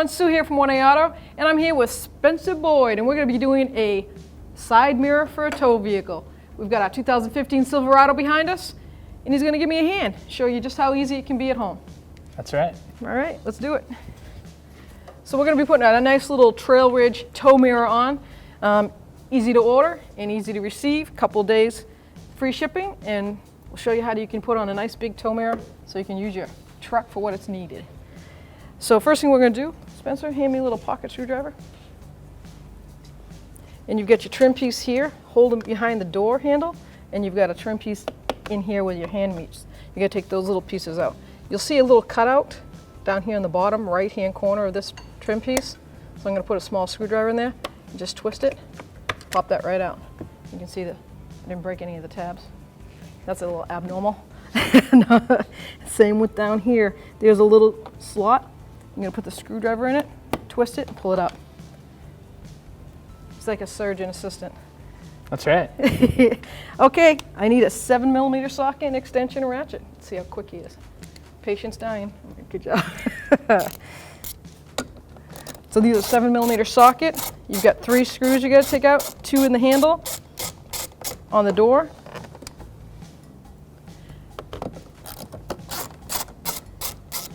everyone, Sue here from 1A Auto, and I'm here with Spencer Boyd, and we're going to be doing a side mirror for a tow vehicle. We've got our 2015 Silverado behind us, and he's going to give me a hand, show you just how easy it can be at home. That's right. All right, let's do it. So we're going to be putting a nice little Trail Ridge tow mirror on. Easy to order and easy to receive, couple days free shipping, and we'll show you how you can put on a nice big tow mirror so you can use your truck for what it's needed. So first thing we're going to do, Spencer, hand me a little pocket screwdriver. And you've got your trim piece here, hold them behind the door handle, and you've got a trim piece in here where your hand meets. You got to take those little pieces out. You'll see a little cutout down here in the bottom right-hand corner of this trim piece. So I'm going to put a small screwdriver in there and just twist it, pop that right out. You can see that I didn't break any of the tabs. That's a little abnormal. Same with down here. There's a little slot. I'm going to put the screwdriver in it, twist it, and pull it up. It's like a surgeon assistant. That's right. Okay, I need a 7mm socket and extension and ratchet. Let's see how quick he is. Patient's dying. Good job. So these are 7mm socket. You've got 3 screws you got to take out, 2 in the handle, on the door.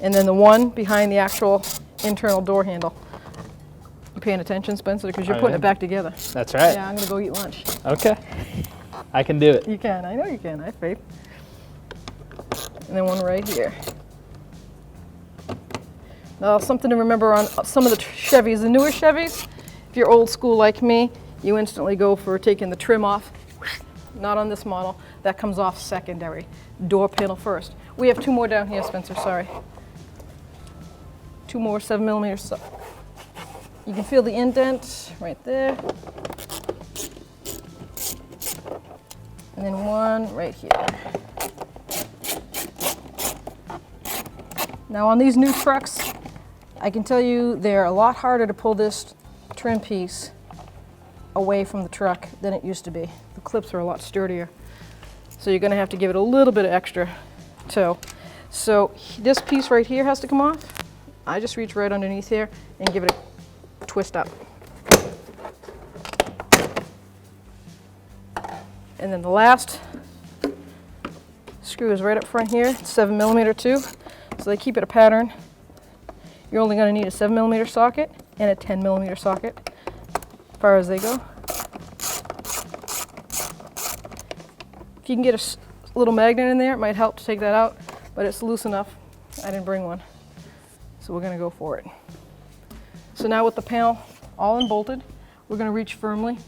And then the one behind the actual internal door handle. You paying attention, Spencer? Because you're putting it back together. That's right. Yeah, I'm going to go eat lunch. Okay. I can do it. You can. I know you can. I have faith. And then one right here. Now, something to remember on some of the Chevys, the newer Chevys, if you're old school like me, you instantly go for taking the trim off. Not on this model. That comes off secondary. Door panel first. We have 2 more down here, Spencer. Sorry. 2 more 7mm. You can feel the indent right there. And then one right here. Now on these new trucks, I can tell you they're a lot harder to pull this trim piece away from the truck than it used to be. The clips are a lot sturdier. So you're going to have to give it a little bit of extra tow. So this piece right here has to come off. I just reach right underneath here and give it a twist up. And then the last screw is right up front here, 7mm too. So they keep it a pattern. You're only going to need a 7mm socket and a 10mm socket, as far as they go. If you can get a little magnet in there, it might help to take that out, but it's loose enough. I didn't bring one. So we're going to go for it. So now with the panel all unbolted, we're going to reach firmly.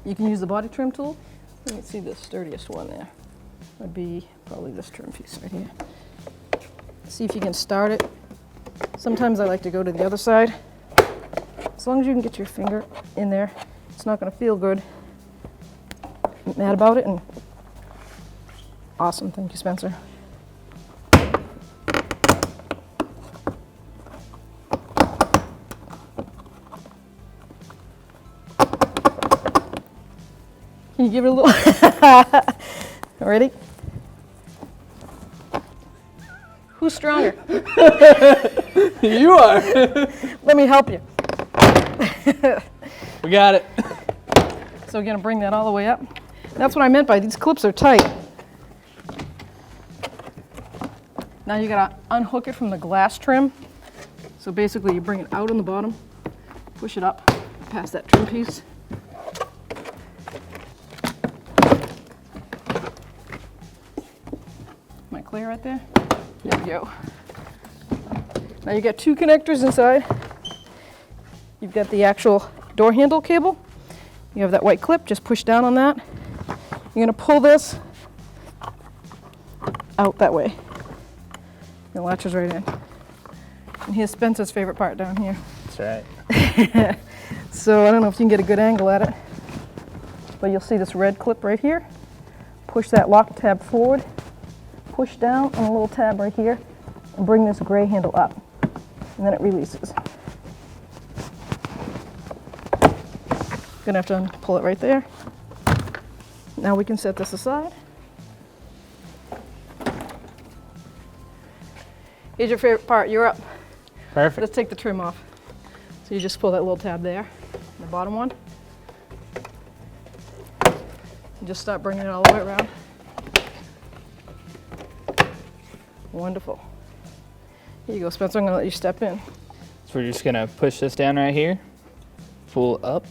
You can use the body trim tool. Let me see the sturdiest one there. Would be probably this trim piece right here. See if you can start it. Sometimes I like to go to the other side. As long as you can get your finger in there, it's not going to feel good. I'm mad about it, and awesome. Thank you, Spencer. Can you give it a little? Ready? Who's stronger? You are. Let me help you. We got it. So we're going to bring that all the way up. That's what I meant by these clips are tight. Now you got to unhook it from the glass trim. So basically you bring it out on the bottom, push it up past that trim piece. Am I clear right there? There we go. Now you got 2 connectors inside. You've got the actual door handle cable. You have that white clip, just push down on that. You're going to pull this out that way. It latches right in. And here's Spencer's favorite part down here. That's right. So I don't know if you can get a good angle at it, but you'll see this red clip right here. Push that lock tab forward, push down on a little tab right here, and bring this gray handle up. And then it releases. Gonna have to pull it right there. Now we can set this aside. Here's your favorite part, you're up. Perfect. Let's take the trim off. So you just pull that little tab there, the bottom one. And just start bringing it all the way around. Wonderful. Here you go, Spencer. I'm gonna let you step in. So we're just gonna push this down right here, pull up.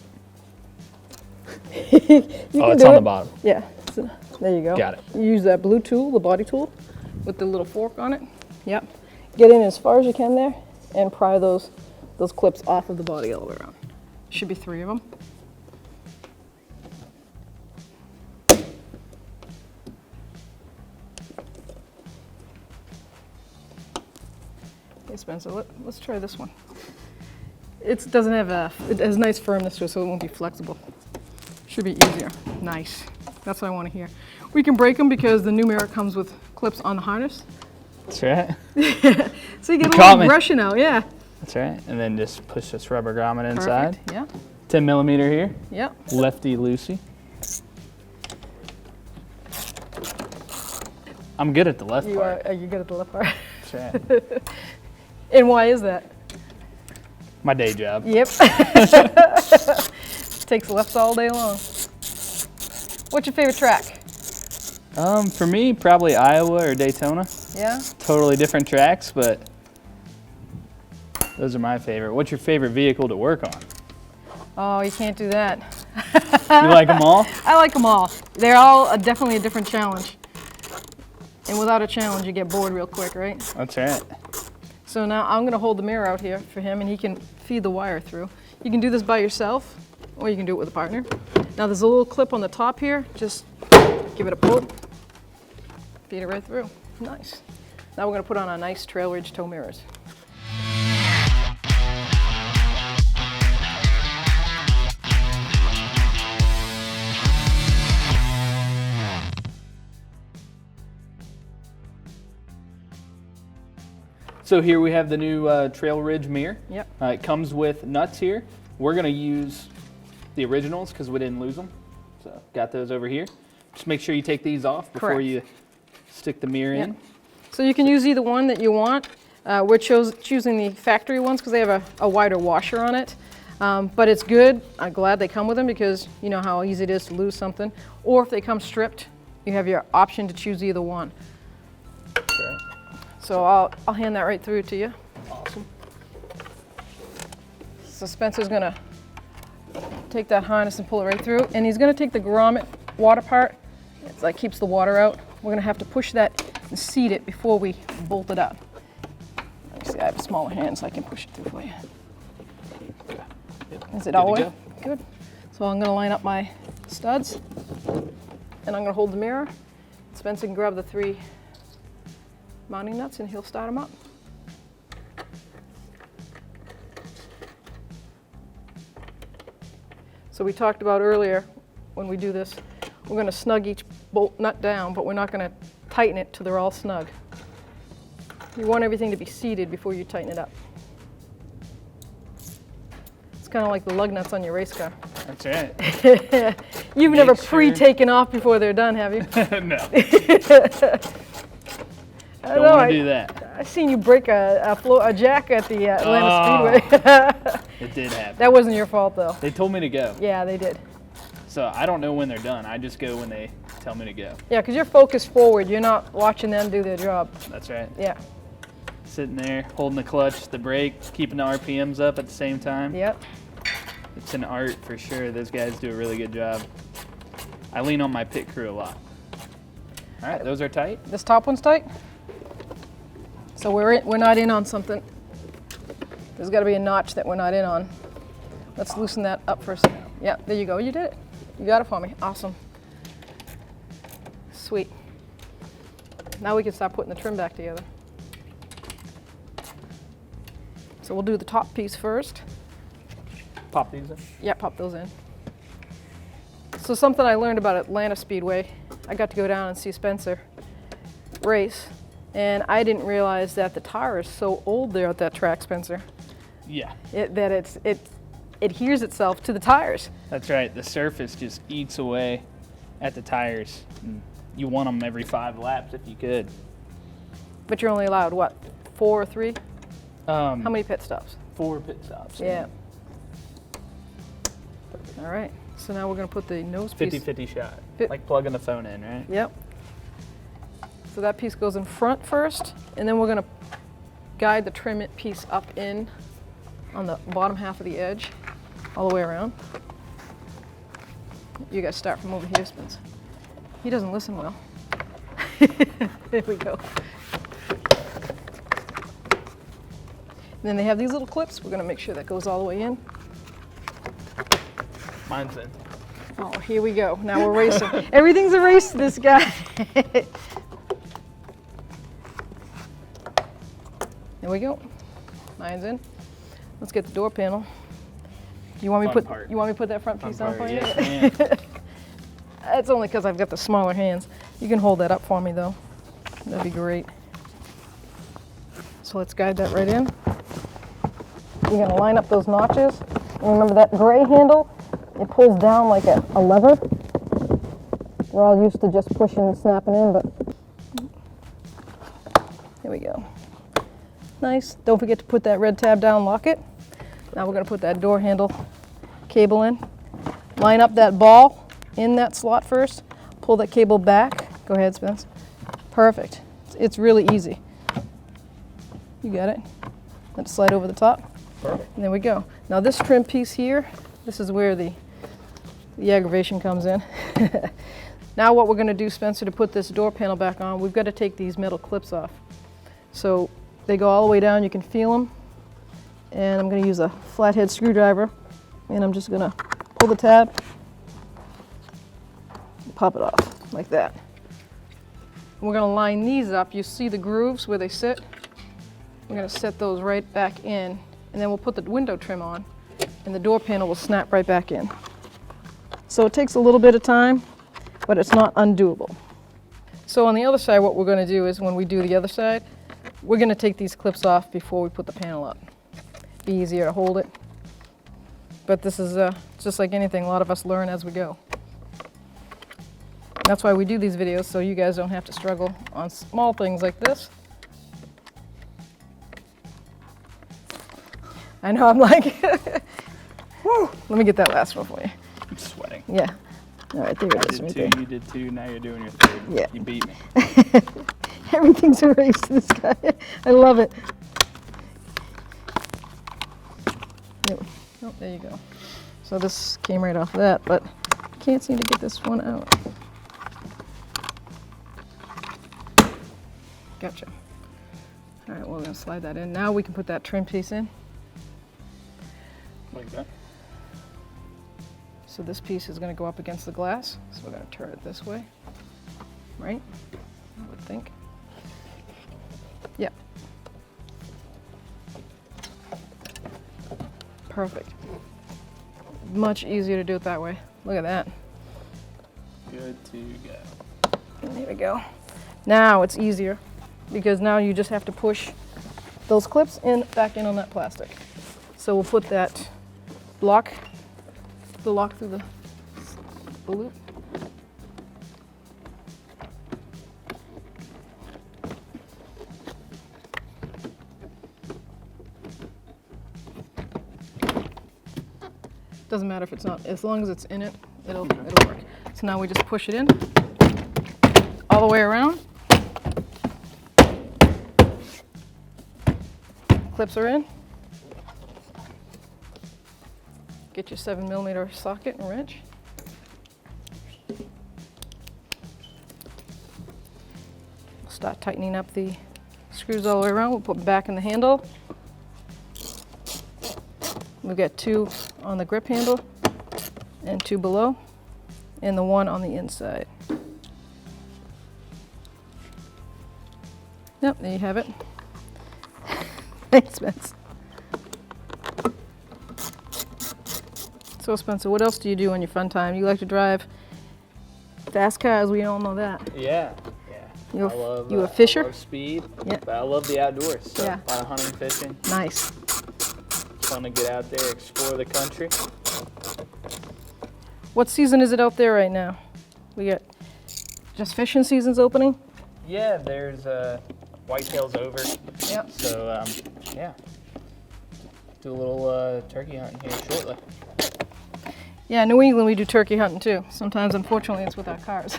Oh, it's on the bottom. Yeah, so there you go. Got it. You use that blue tool, the body tool, with the little fork on it. Yep. Get in as far as you can there and pry those clips off of the body all the way around. Should be 3 of them. Hey Spencer, let's try this one. It doesn't have it has nice firmness to it, so it won't be flexible. Should be easier. Nice. That's what I want to hear. We can break them because the new mirror comes with clips on the harness. That's right. So you get a Caught little me. aggression out, yeah. That's right. And then just push this rubber grommet inside. Perfect. Yeah. 10 millimeter here. Yep. Lefty loosey. I'm good at the left You part. are you good at the left part? That's right. And why is that? My day job. Yep. Takes lefts all day long. What's your favorite track? For me, probably Iowa or Daytona. Yeah? Totally different tracks, but those are my favorite. What's your favorite vehicle to work on? Oh, you can't do that. You like them all? I like them all. They're all definitely a different challenge. And without a challenge, you get bored real quick, right? That's right. So now I'm gonna hold the mirror out here for him and he can feed the wire through. You can do this by yourself or you can do it with a partner. Now there's a little clip on the top here. Just give it a pull. Feed it right through. Nice. Now we're gonna put on our nice trail ridge tow mirrors. So here we have the new Trail Ridge mirror. Yep. It comes with nuts here. We're gonna use the originals because we didn't lose them. So got those over here. Just make sure you take these off before Correct. you stick the mirror in. So you can use either one that you want. We're choosing the factory ones because they have a wider washer on it. But it's good. I'm glad they come with them because you know how easy it is to lose something. Or if they come stripped, you have your option to choose either one. Okay. So I'll hand that right through to you. Awesome. So Spencer's gonna take that harness and pull it right through, and he's gonna take the grommet water part. It's like keeps the water out. We're gonna have to push that and seat it before we bolt it up. Let me see, I have a smaller hand so I can push it through for you. Is it all the way? Good. So I'm gonna line up my studs, and I'm gonna hold the mirror. Spencer can grab the 3 mounting nuts and he'll start them up. So we talked about earlier when we do this, we're going to snug each bolt nut down, but we're not going to tighten it till they're all snug. You want everything to be seated before you tighten it up. It's kind of like the lug nuts on your race car. That's right. You've never sure. pre-taken off before they're done, have you? No. I Don't know, want to do that. I seen you break a jack at the Atlanta Speedway. It did happen. That wasn't your fault, though. They told me to go. Yeah, they did. So I don't know when they're done. I just go when they tell me to go. Yeah, because you're focused forward. You're not watching them do their job. That's right. Yeah. Sitting there, holding the clutch, the brake, keeping the RPMs up at the same time. Yep. It's an art for sure. Those guys do a really good job. I lean on my pit crew a lot. All right, those are tight. This top one's tight. So we're not in on something. There's got to be a notch that we're not in on. Let's loosen that up for a second. Yeah, there you go. You did it. You got it for me. Awesome. Sweet. Now we can start putting the trim back together. So we'll do the top piece first. Pop these in. Yeah, pop those in. So something I learned about Atlanta Speedway, I got to go down and see Spencer race, and I didn't realize that the tire is so old there at that track, Spencer. Yeah. That it adheres itself to the tires. That's right. The surface just eats away at the tires. And you want them every 5 laps if you could. But you're only allowed, what, 4 or 3? How many pit stops? 4 pit stops. Yeah. All right. So now we're going to put the nose piece. 50-50 shot. Fit- Like plugging the phone in, right? Yep. So that piece goes in front first, and then we're going to guide the trim it piece up in on the bottom half of the edge, all the way around. You guys start from over here, Spence. He doesn't listen well. There we go. And then they have these little clips. We're going to make sure that goes all the way in. Mine's in. Oh, here we go. Now we're racing. Everything's a race to this guy. There we go. Mine's in. Let's get the door panel. You want me to put that front piece on for you? Yes, ma'am. It's only because I've got the smaller hands. You can hold that up for me though. That'd be great. So let's guide that right in. You're gonna line up those notches. And remember that gray handle? It pulls down like a lever. We're all used to just pushing and snapping in, but here we go. Nice. Don't forget to put that red tab down, lock it. Now we're going to put that door handle cable in. Line up that ball in that slot first. Pull that cable back. Go ahead, Spence. Perfect. It's really easy. You got it. Let it slide over the top. Perfect. And there we go. Now this trim piece here, this is where the aggravation comes in. Now what we're going to do, Spencer, to put this door panel back on, we've got to take these metal clips off. So they go all the way down, you can feel them. And I'm going to use a flathead screwdriver, and I'm just going to pull the tab, pop it off like that. We're going to line these up. You see the grooves where they sit? We're going to set those right back in, and then we'll put the window trim on, and the door panel will snap right back in. So it takes a little bit of time, but it's not undoable. So on the other side, what we're going to do is when we do the other side, we're going to take these clips off before we put the panel up. Be easier to hold it. But this is just like anything, a lot of us learn as we go. That's why we do these videos, so you guys don't have to struggle on small things like this. I know, I'm like, whew, let me get that last one for you. I'm sweating. Yeah. All right, there it is. I Right did there. two, you did 2, now you're doing your 3rd. Yeah. You beat me. Everything's a race to this guy. I love it. Oh, there you go. So this came right off that, but I can't seem to get this one out. Gotcha. All right, well, we're going to slide that in. Now we can put that trim piece in. Like that. So this piece is going to go up against the glass. So we're going to turn it this way, right? I would think. Yeah. Perfect. Much easier to do it that way. Look at that. Good to go. And there we go. Now it's easier because now you just have to push those clips back in on that plastic. So we'll put that the lock through the loop. Doesn't matter if it's not, as long as it's in it, it'll work. So now we just push it in all the way around. Clips are in. Get your 7mm socket and wrench. Start tightening up the screws all the way around. We'll put them back in the handle. We've got 2 on the grip handle and 2 below, and the 1 on the inside. Yep, there you have it. Thanks, Spence. So, Spencer, what else do you do on your fun time? You like to drive fast cars, we all know that. Yeah. You a fisher? I love speed, Yeah. but I love the outdoors. So Yeah. a lot of hunting, fishing. Nice. Fun to get out there, explore the country. What season is it out there right now? We got just fishing season's opening? Yeah, there's whitetails over. Yep. So yeah, Do a little turkey hunting here shortly. Yeah, in New England we do turkey hunting too. Sometimes, unfortunately, it's with our cars.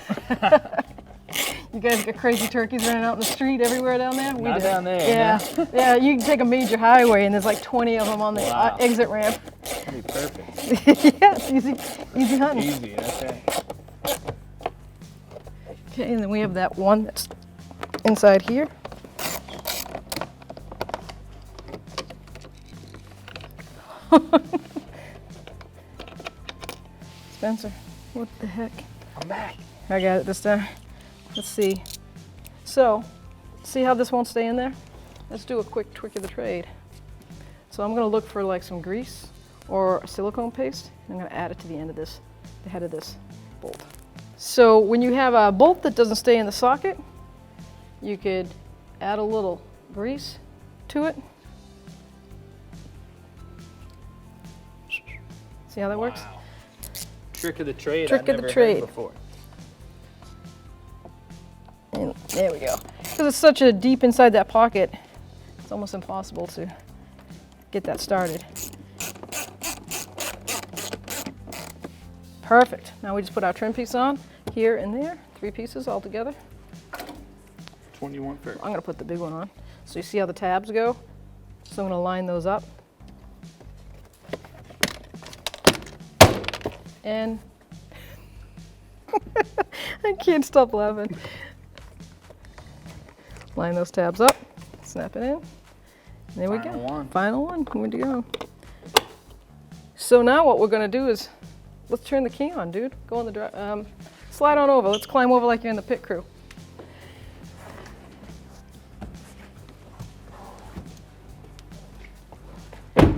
You guys get crazy turkeys running out in the street everywhere down there? We Not do. down there. Yeah, yeah. You can take a major highway and there's like 20 of them on the Wow. exit ramp. That'd be perfect. Yeah, it's easy hunting. Easy, that's right. Okay, and then we have that one that's inside here. Spencer, what the heck? I'm back. I got it this time. Let's see. So, see how this won't stay in there? Let's do a quick trick of the trade. So I'm gonna look for like some grease or a silicone paste. And I'm gonna add it to the end of this, the head of this bolt. So when you have a bolt that doesn't stay in the socket, you could add a little grease to it. See how that works? Wow. Trick of the trade. Trick I've of the never trade. heard before. And there we go. Because it's such a deep inside that pocket, it's almost impossible to get that started. Perfect. Now we just put our trim piece on here and there, 3 pieces all together. 21 first. I'm gonna put the big one on. So you see how the tabs go? So I'm gonna line those up. And I can't stop laughing. Line those tabs up, snap it in. There we go. Final one. Final one, good to go. So now what we're gonna do is, let's turn the key on, dude. Go on the slide on over. Let's climb over like you're in the pit crew.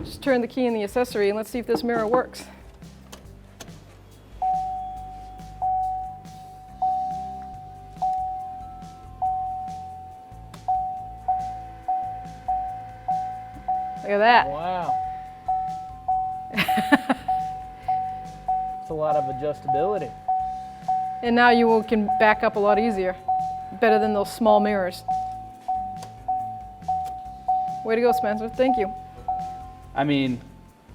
Just turn the key in the accessory and let's see if this mirror works. Look at that. Wow. It's a lot of adjustability. And now you can back up a lot easier. Better than those small mirrors. Way to go, Spencer. Thank you. I mean,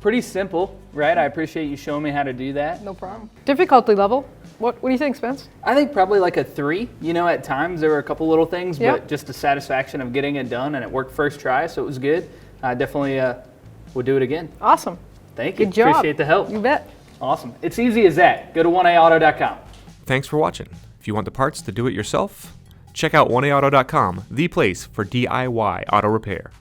pretty simple, right? I appreciate you showing me how to do that. No problem. Difficulty level. What do you think, Spence? I think probably like a 3. You know, at times there were a couple little things, Yep. but just the satisfaction of getting it done, and it worked first try, so it was good. I definitely would do it again. Awesome. Thank you. Good job. Appreciate the help. You bet. Awesome. It's easy as that. Go to 1aauto.com. Thanks for watching. If you want the parts to do it yourself, check out 1aauto.com, the place for DIY auto repair.